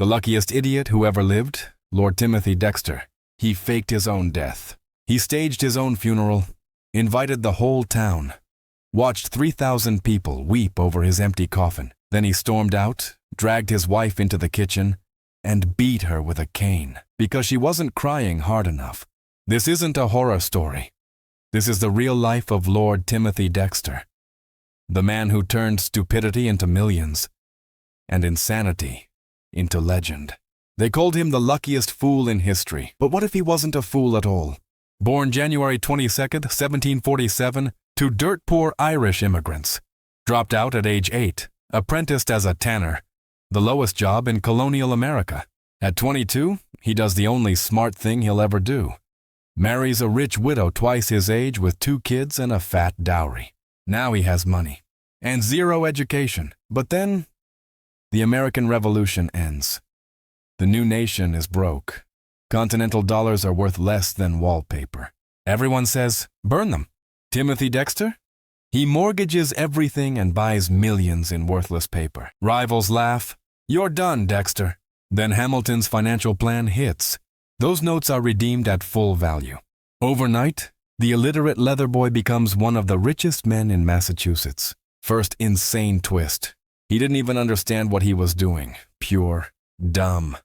The luckiest idiot who ever lived, Lord Timothy Dexter. He faked his own death. He staged his own funeral, invited the whole town, watched 3,000 people weep over his empty coffin. Then he stormed out, dragged his wife into the kitchen, and beat her with a cane because she wasn't crying hard enough. This isn't a horror story. This is the real life of Lord Timothy Dexter, the man who turned stupidity into millions and insanity into legend. They called him the luckiest fool in history. But what if he wasn't a fool at all? Born January 22nd, 1747, to dirt-poor Irish immigrants. Dropped out at age 8, apprenticed as a tanner, the lowest job in colonial America. At 22, he does the only smart thing he'll ever do. Marries a rich widow twice his age with 2 kids and a fat dowry. Now he has money and 0 education. But then, the American Revolution ends. The new nation is broke. Continental dollars are worth less than wallpaper. Everyone says, burn them. Timothy Dexter? He mortgages everything and buys millions in worthless paper. Rivals laugh. You're done, Dexter. Then Hamilton's financial plan hits. Those notes are redeemed at full value. Overnight, the illiterate leather boy becomes one of the richest men in Massachusetts. First insane twist. He didn't even understand what he was doing. Pure, dumb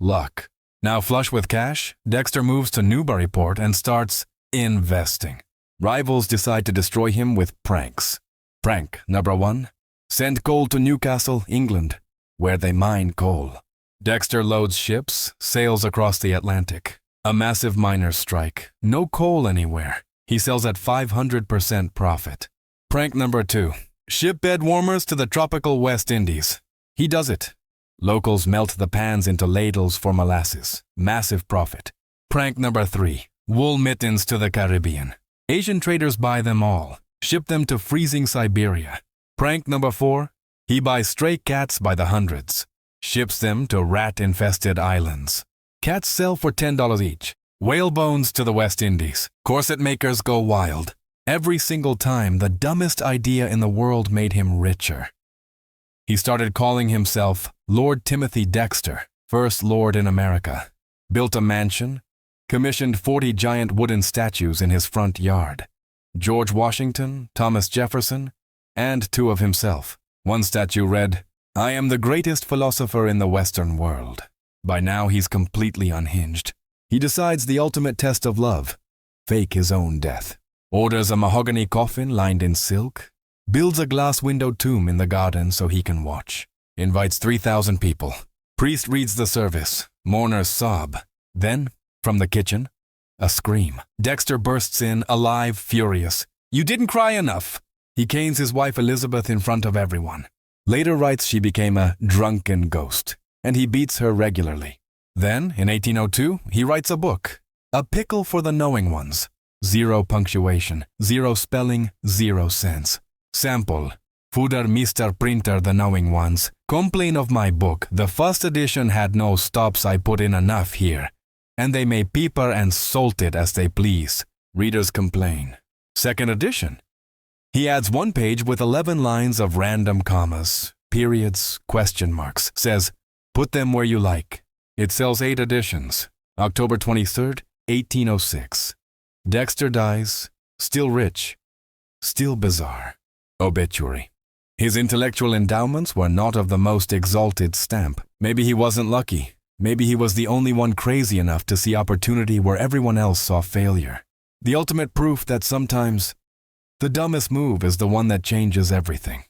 luck. Now flush with cash, Dexter moves to Newburyport and starts investing. Rivals decide to destroy him with pranks. Prank number 1. Send coal to Newcastle, England, where they mine coal. Dexter loads ships, sails across the Atlantic. A massive miners' strike. No coal anywhere. He sells at 500% profit. Prank number 2. Ship bed warmers to the tropical West Indies. He does it. Locals melt the pans into ladles for molasses. Massive profit. Prank number 3. Wool mittens to the Caribbean. Asian traders buy them all. Ship them to freezing Siberia. Prank number 4. He buys stray cats by the hundreds. Ships them to rat-infested islands. Cats sell for $10 each. Whale bones to the West Indies. Corset makers go wild. Every single time, the dumbest idea in the world made him richer. He started calling himself Lord Timothy Dexter, first Lord in America. Built a mansion, commissioned 40 giant wooden statues in his front yard. George Washington, Thomas Jefferson, and 2 of himself. One statue read, "I am the greatest philosopher in the Western world." By now, he's completely unhinged. He decides the ultimate test of love: fake his own death. Orders a mahogany coffin lined in silk. Builds a glass-windowed tomb in the garden so he can watch. Invites 3,000 people. Priest reads the service. Mourners sob. Then, from the kitchen, a scream. Dexter bursts in, alive, furious. "You didn't cry enough!" He canes his wife Elizabeth in front of everyone. Later writes she became a drunken ghost, and he beats her regularly. Then, in 1802, he writes a book, A Pickle for the Knowing Ones. 0 punctuation, 0 spelling, 0 sense. Sample. Fooder Mr. Printer the Knowing Ones. Complain of my book. The first edition had no stops. I put in enough here. And they may pepper and salt it as they please. Readers complain. Second edition. He adds 1 page with 11 lines of random commas, periods, question marks. Says, put them where you like. It sells 8 editions. October 23rd, 1806. Dexter dies, still rich, still bizarre. Obituary. His intellectual endowments were not of the most exalted stamp. Maybe he wasn't lucky. Maybe he was the only one crazy enough to see opportunity where everyone else saw failure. The ultimate proof that sometimes the dumbest move is the one that changes everything.